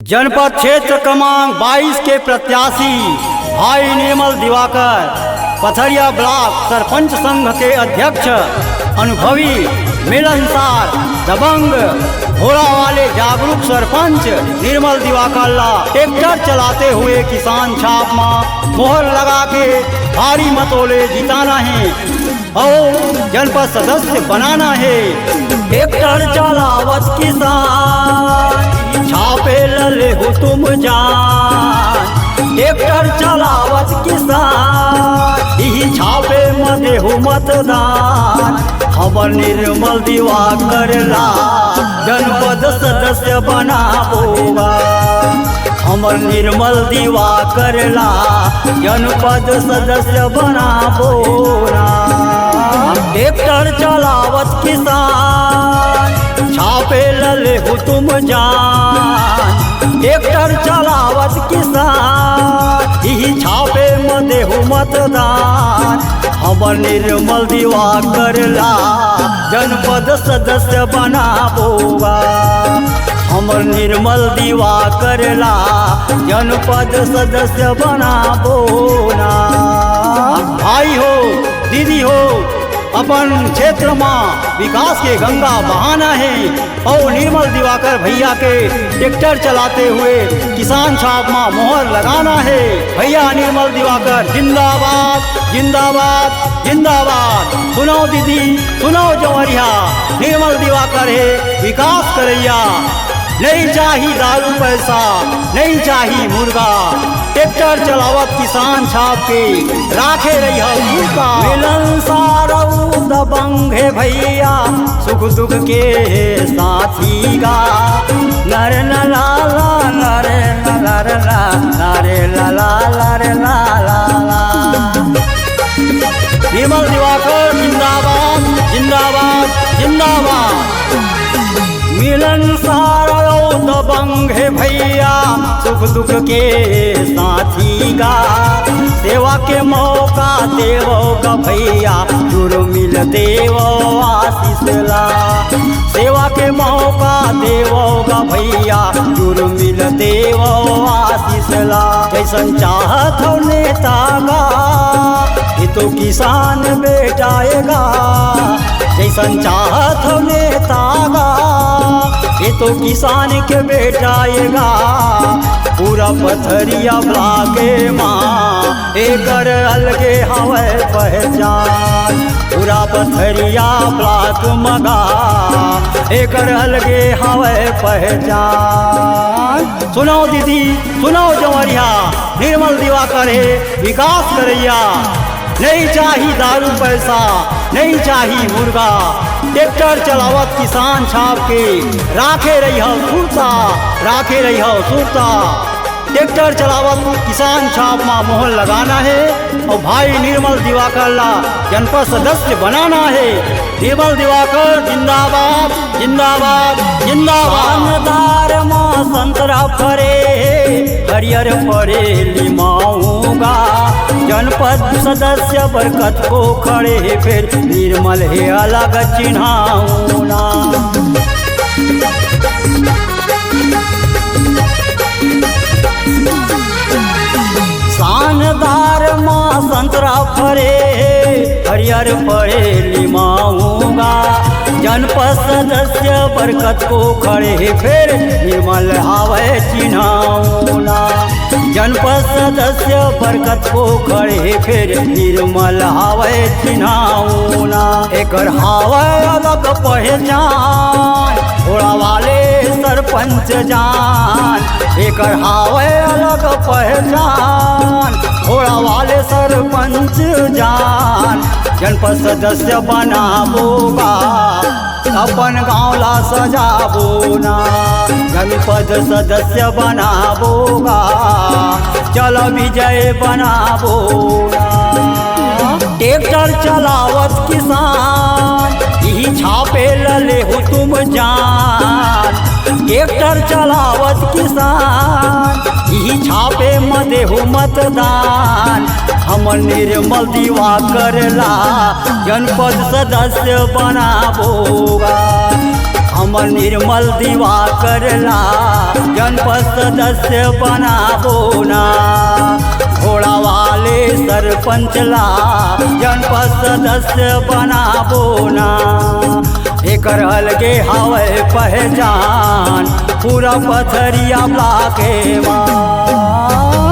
जनपद क्षेत्र क्रमांक 22 के प्रत्याशी भाई निर्मल दिवाकर, पथरिया ब्लॉक सरपंच संघ के अध्यक्ष, अनुभवी मिलनसार दबंग घोड़ा वाले जागरूक सरपंच निर्मल दिवाकर ला ट्रैक्टर चलाते हुए किसान छाप में मोहर लगा के भारी मतोले जिताना है और जनपद सदस्य बनाना है। ट्रैक्टर चलावत किसान छापे लले हो तुम जान, ट्रैक्टर चलावत किसान यही छापे मदे हो मतदान। खबर निर्मल दिवाकर ला जनपद सदस्य बनाबोगा, हमर निर्मल दिवाकर ला जनपद सदस्य बनाबोना। ट्रैक्टर चलावत किसान छापे लले हो तुम जान, ट्रैक्टर चलावत किसान यही छापे मदे हो मतदान। हमर निर्मल दिवाकर ला जनपद सदस्य बनाबोगा, हमर निर्मल दिवाकर ला जनपद सदस्य बनाबोना। भाई हो दीदी हो, अपन क्षेत्र में विकास के गंगा बहाना है और निर्मल दिवाकर भैया के ट्रैक्टर चलाते हुए किसान छाप में मोहर लगाना है। भैया निर्मल दिवाकर जिंदाबाद जिंदाबाद जिंदाबाद। सुनो दीदी सुनो जवरिया, निर्मल दिवाकर है विकास करैया। नहीं चाहिए दारू पैसा, नहीं चाहिए मुर्गा, ट्रैक्टर चलावत किसान छाप के राखे रही मुर्गा। मिलनसार दबंग है भैया, सुख दुख के साथी गा। नर ला नरे नर ला नरे ला नरे ला। निर्मल दिवाकर जिंदाबाद जिंदाबाद जिंदाबाद। मिलनसार दबंग है भैया, सुख दुख के साथी गा। सेवा के मौका देवो का भैया, जुड़ मिल देवो आशीष ला। सेवा के मौका देवो का भैया, जुड़ मिल देवो आशीष ला। जैसन चाहत हो नेता गा, ये तो किसान बेटाएगा। जैसन चाहत हो नेता गा, ये तो किसान के बेटाएगा। पूरा पथरिया ब्लाके माँ एकर अलगे हवे पहचान। पूरा पथरिया ब्लाक मगा एकर अलगे हवे पहचान। सुनो दीदी सुनो जवरिया, निर्मल दिवाकर है विकास करैया। नहीं चाहिए दारू पैसा, नहीं चाहिए मुर्गा, ट्रैक्टर चलावत किसान छाप के राखे रही हो सुरता, राखे रही हो सुरता। ट्रैक्टर चलावत किसान छाप में मोहर लगाना है और भाई निर्मल दिवाकर ला जनपद सदस्य बनाना है। निर्मल दिवाकर जिंदाबाद जिंदाबाद जिंदाबाद। दार माँ संतरा फरे हरियर फरे लिमाऊंगा, जनपद सदस्य बरकत को खड़े फिर निर्मल है अलग चिन्हाऊना। शानदार माँ संतरा फरे हरियर फरे लिमाऊंगा, जनपद सदस्य बरकत को खड़े फिर निर्मल हावे चिन्हाऊना। जनपद सदस्य बरकत को खड़े फिर निर्मल हावे चिन्हाऊना। एकर हावे अलग पहचान, घोड़ा वाले सरपंच जान। एकर हावे अलग पहचान, घोड़ा वाले सरपंच जान। जनपद सदस्य बनाबोगा, अपन गाँव ला सजाबोना। जनपद सदस्य बनाबोगा, चल विजय बनाबोना। ट्रैक्टर चलावत किसान यही छापे लले हो तुम जान। ट्रैक्टर चलावत किसान यही छापे मदे हो मतदान। हमर निर्मल दिवाकर ला जनपद सदस्य बनाबोगा, हमर निर्मल दिवाकर ला जनपद सदस्य बनाबो ना। घोड़ा वाले सरपंच ला जनपद सदस्य बनाबो ना। एकर अलगे हवे पहचान पूरा पथरिया ब्लॉक के माँ।